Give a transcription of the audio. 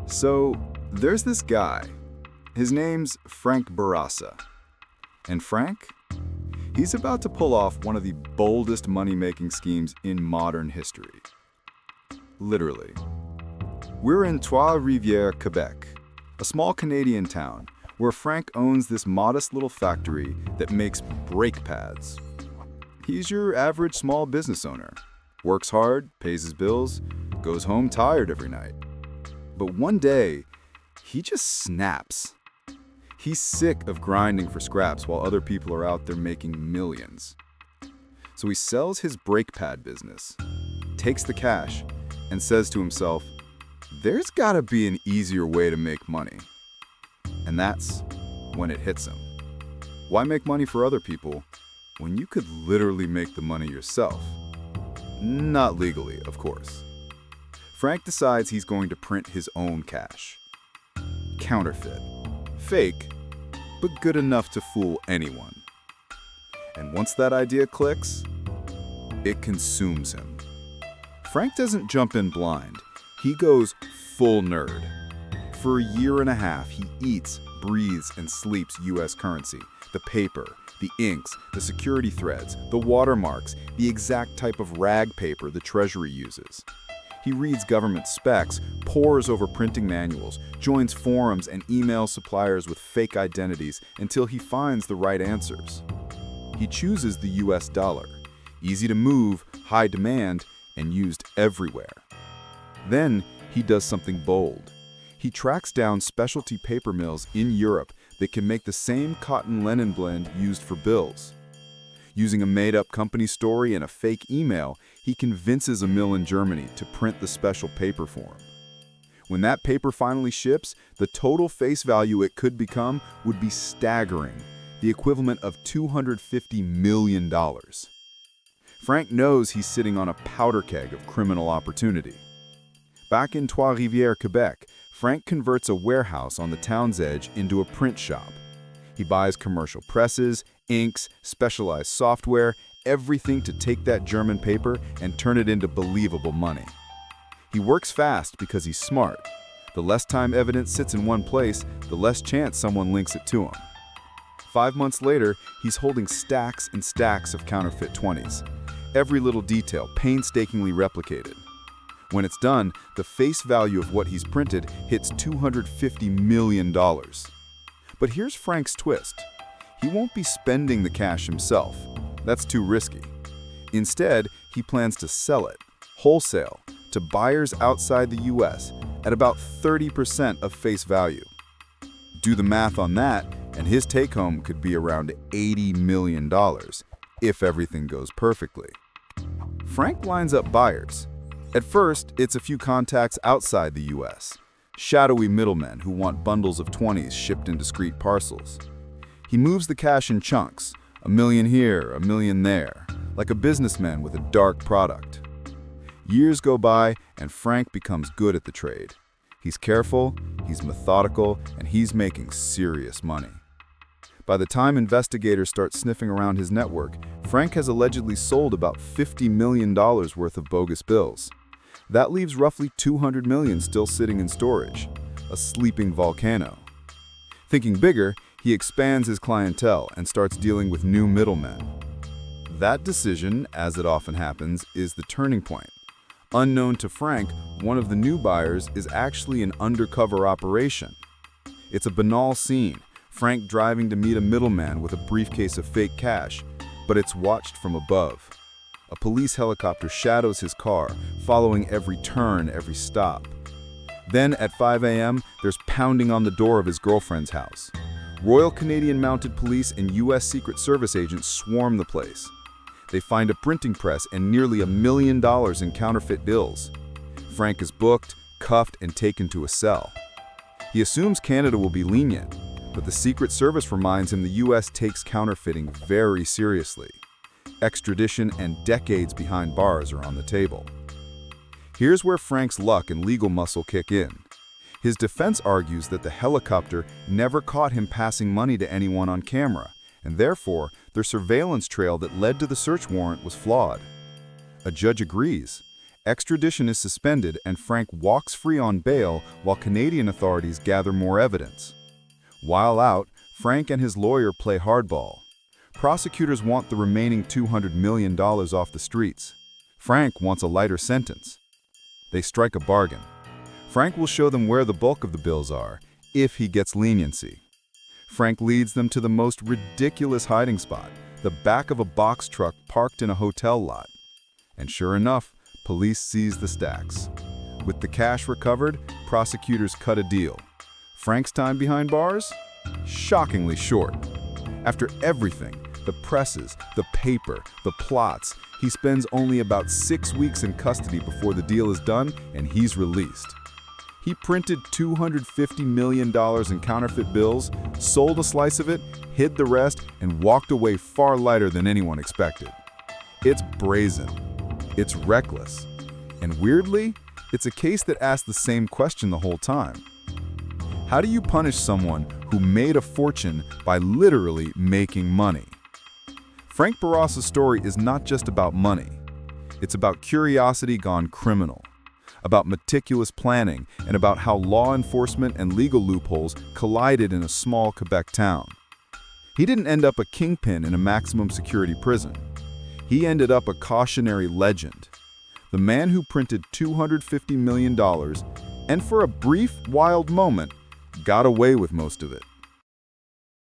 So, there's this guy. His name's Frank Bourassa. And Frank? He's about to pull off one of the boldest money-making schemes in modern history. Literally. We're in Trois-Rivières, Quebec, a small Canadian town where Frank owns this modest little factory that makes brake pads. He's your average small business owner. Works hard, pays his bills, goes home tired every night. But one day, he just snaps. He's sick of grinding for scraps while other people are out there making millions. So he sells his brake pad business, takes the cash, and says to himself, there's gotta be an easier way to make money. And that's when it hits him. Why make money for other people when you could literally make the money yourself? Not legally, of course. Frank decides he's going to print his own cash. Counterfeit. Fake, but good enough to fool anyone. And once that idea clicks, it consumes him. Frank doesn't jump in blind. He goes full nerd. For a year and a half, he eats, breathes, and sleeps US currency, the paper, the inks, the security threads, the watermarks, the exact type of rag paper the Treasury uses. He reads government specs, pores over printing manuals, joins forums, and emails suppliers with fake identities until he finds the right answers. He chooses the US dollar, easy to move, high demand, and used everywhere. Then he does something bold. He tracks down specialty paper mills in Europe that can make the same cotton linen blend used for bills. Using a made-up company story and a fake email, he convinces a mill in Germany to print the special paper for him. When that paper finally ships, the total face value it could become would be staggering, the equivalent of $250 million. Frank knows he's sitting on a powder keg of criminal opportunity. Back in Trois-Rivières, Quebec, Frank converts a warehouse on the town's edge into a print shop. He buys commercial presses, inks, specialized software, everything to take that German paper and turn it into believable money. He works fast because he's smart. The less time evidence sits in one place, the less chance someone links it to him. 5 months later, he's holding stacks and stacks of counterfeit 20s. Every little detail painstakingly replicated. When it's done, the face value of what he's printed hits $250 million. But here's Frank's twist. He won't be spending the cash himself. That's too risky. Instead, he plans to sell it, wholesale, to buyers outside the US at about 30% of face value. Do the math on that, and his take-home could be around $80 million, if everything goes perfectly. Frank lines up buyers. At first, it's a few contacts outside the US, shadowy middlemen who want bundles of 20s shipped in discrete parcels. He moves the cash in chunks, $1 million here, $1 million there, like a businessman with a dark product. Years go by, and Frank becomes good at the trade. He's careful, he's methodical, and he's making serious money. By the time investigators start sniffing around his network, Frank has allegedly sold about $50 million worth of bogus bills. That leaves roughly $200 million still sitting in storage, a sleeping volcano. Thinking bigger, he expands his clientele and starts dealing with new middlemen. That decision, as it often happens, is the turning point. Unknown to Frank, one of the new buyers is actually an undercover operation. It's a banal scene, Frank driving to meet a middleman with a briefcase of fake cash, but it's watched from above. A police helicopter shadows his car, following every turn, every stop. Then at 5 a.m., there's pounding on the door of his girlfriend's house. Royal Canadian Mounted Police and U.S. Secret Service agents swarm the place. They find a printing press and nearly $1 million in counterfeit bills. Frank is booked, cuffed, and taken to a cell. He assumes Canada will be lenient, but the Secret Service reminds him the U.S. takes counterfeiting very seriously. Extradition and decades behind bars are on the table. Here's where Frank's luck and legal muscle kick in. His defense argues that the helicopter never caught him passing money to anyone on camera, and therefore their surveillance trail that led to the search warrant was flawed. A judge agrees. Extradition is suspended and Frank walks free on bail while Canadian authorities gather more evidence. While out, Frank and his lawyer play hardball. Prosecutors want the remaining $200 million off the streets. Frank wants a lighter sentence. They strike a bargain. Frank will show them where the bulk of the bills are, if he gets leniency. Frank leads them to the most ridiculous hiding spot, the back of a box truck parked in a hotel lot. And sure enough, police seize the stacks. With the cash recovered, prosecutors cut a deal. Frank's time behind bars? Shockingly short. After everything, the presses, the paper, the plots, he spends only about 6 weeks in custody before the deal is done and he's released. He printed $250 million in counterfeit bills, sold a slice of it, hid the rest, and walked away far lighter than anyone expected. It's brazen. It's reckless. And weirdly, it's a case that asks the same question the whole time. How do you punish someone who made a fortune by literally making money? Frank Bourassa's story is not just about money. It's about curiosity gone criminal, about meticulous planning, and about how law enforcement and legal loopholes collided in a small Quebec town. He didn't end up a kingpin in a maximum security prison. He ended up a cautionary legend. The man who printed $250 million and for a brief, wild moment, got away with most of it.